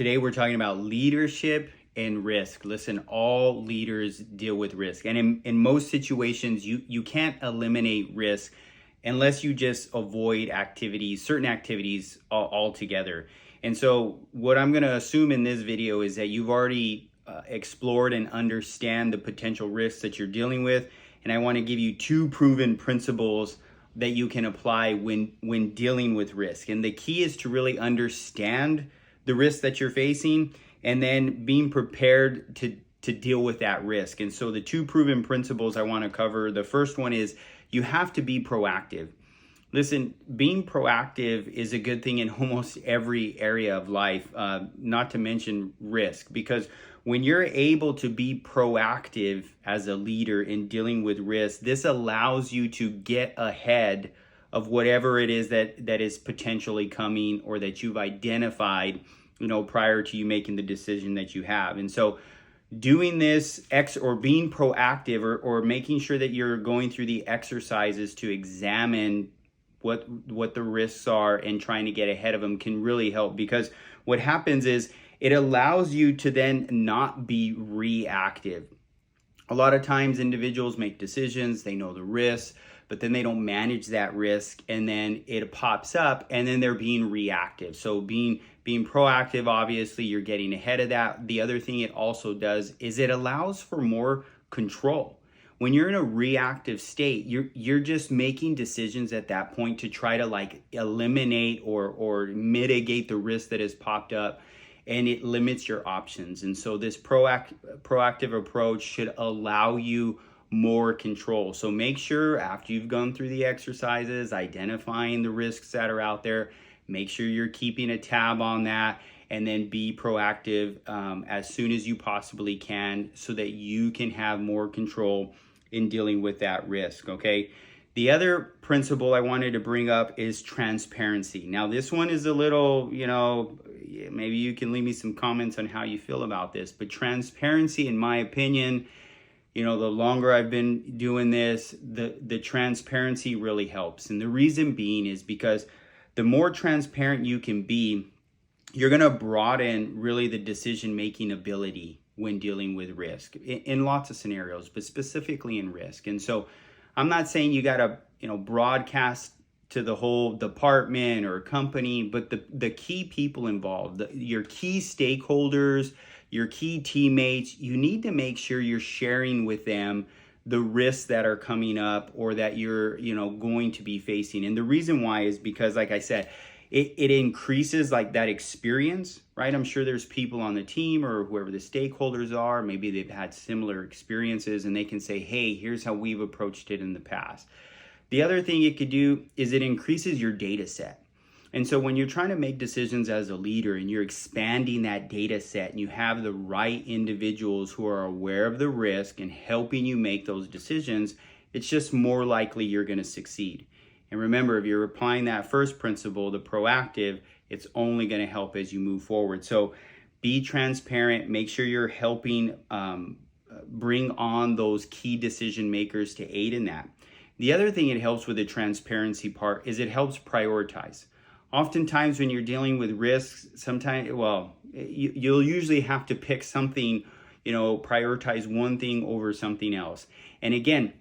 Today we're talking about leadership and risk. Listen, all leaders deal with risk. And in most situations, you can't eliminate risk unless you just avoid certain activities altogether. And so what I'm going to assume in this video is that you've already explored and understand the potential risks that you're dealing with. And I want to give you two proven principles that you can apply when dealing with risk. And the key is to really understand the risk that you're facing and then being prepared to deal with that risk. And so the two proven principles I want to cover, the first one is you have to be proactive. Listen, being proactive is a good thing in almost every area of life, not to mention risk, because when you're able to be proactive as a leader in dealing with risk, this allows you to get ahead of whatever it is that is potentially coming or that you've identified, prior to you making the decision that you have. And so doing this or being proactive or making sure that you're going through the exercises to examine what the risks are and trying to get ahead of them can really help, because what happens is it allows you to then not be reactive. A lot of times individuals make decisions, they know the risks, but then they don't manage that risk, and then it pops up and then they're being reactive. So being proactive, obviously you're getting ahead of that. The other thing it also does is it allows for more control. When you're in a reactive state, you're just making decisions at that point to try to eliminate or mitigate the risk that has popped up, and it limits your options. And so this proactive approach should allow you more control. So make sure after you've gone through the exercises, identifying the risks that are out there, make sure you're keeping a tab on that, and then be proactive as soon as you possibly can so that you can have more control in dealing with that risk, okay? The other principle I wanted to bring up is transparency. Now, this one is a little, maybe you can leave me some comments on how you feel about this, but transparency, in my opinion, the longer I've been doing this, the transparency really helps. And the reason being is because the more transparent you can be, you're going to broaden really the decision-making ability when dealing with risk in lots of scenarios, but specifically in risk. And so I'm not saying you got to, broadcast to the whole department or company, but the key people involved, your key stakeholders, your key teammates, you need to make sure you're sharing with them the risks that are coming up or that you're, going to be facing. And the reason why is because, like I said, it increases that experience, right? I'm sure there's people on the team or whoever the stakeholders are, maybe they've had similar experiences and they can say, hey, here's how we've approached it in the past. The other thing it could do is it increases your data set. And so when you're trying to make decisions as a leader and you're expanding that data set and you have the right individuals who are aware of the risk and helping you make those decisions, it's just more likely you're going to succeed. And remember, if you're applying that first principle, the proactive, it's only going to help as you move forward. So be transparent, make sure you're helping bring on those key decision makers to aid in that. The other thing it helps with the transparency part is it helps prioritize. Oftentimes when you're dealing with risks, you'll usually have to pick something, prioritize one thing over something else. And again,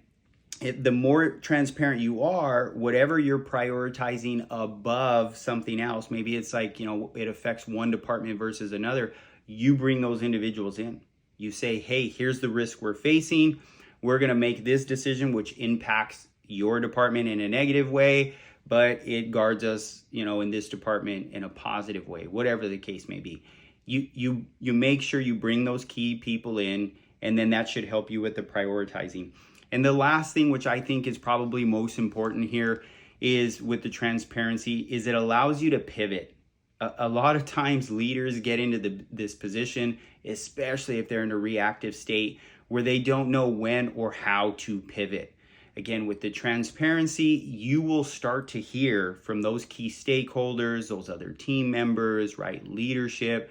the more transparent you are, whatever you're prioritizing above something else, maybe it's it affects one department versus another, you bring those individuals in. You say, hey, here's the risk we're facing. We're going to make this decision, which impacts your department in a negative way, but it guards us, in this department in a positive way, whatever the case may be. You make sure you bring those key people in, and then that should help you with the prioritizing. And the last thing, which I think is probably most important here, is with the transparency, is it allows you to pivot. A lot of times leaders get into this position, especially if they're in a reactive state, where they don't know when or how to pivot. Again, with the transparency, you will start to hear from those key stakeholders, those other team members, right, leadership,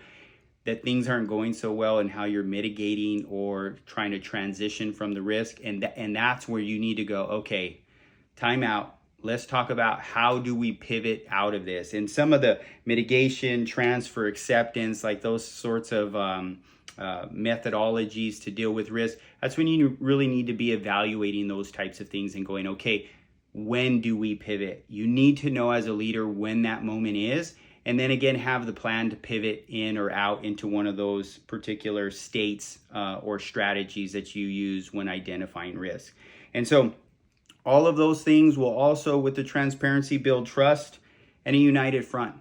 that things aren't going so well and how you're mitigating or trying to transition from the risk. And that's where you need to go, okay, time out. let's talk about how do we pivot out of this, and some of the mitigation, transfer, acceptance, like those sorts of methodologies to deal with risk. That's when you really need to be evaluating those types of things and going, okay, when do we pivot? You need to know as a leader when that moment is, and then again have the plan to pivot in or out into one of those particular states or strategies that you use when identifying risk. And so all of those things will also, with the transparency, build trust and a united front.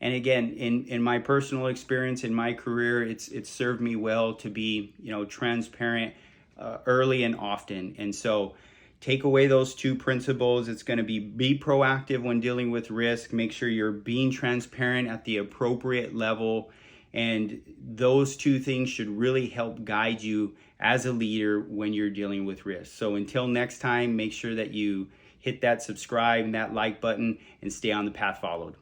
And again, in my personal experience, in my career, it's served me well to be, transparent early and often. And so take away those two principles. It's going to be proactive when dealing with risk. Make sure you're being transparent at the appropriate level. And those two things should really help guide you as a leader when you're dealing with risk. So until next time, make sure that you hit that subscribe and that like button and stay on the path followed.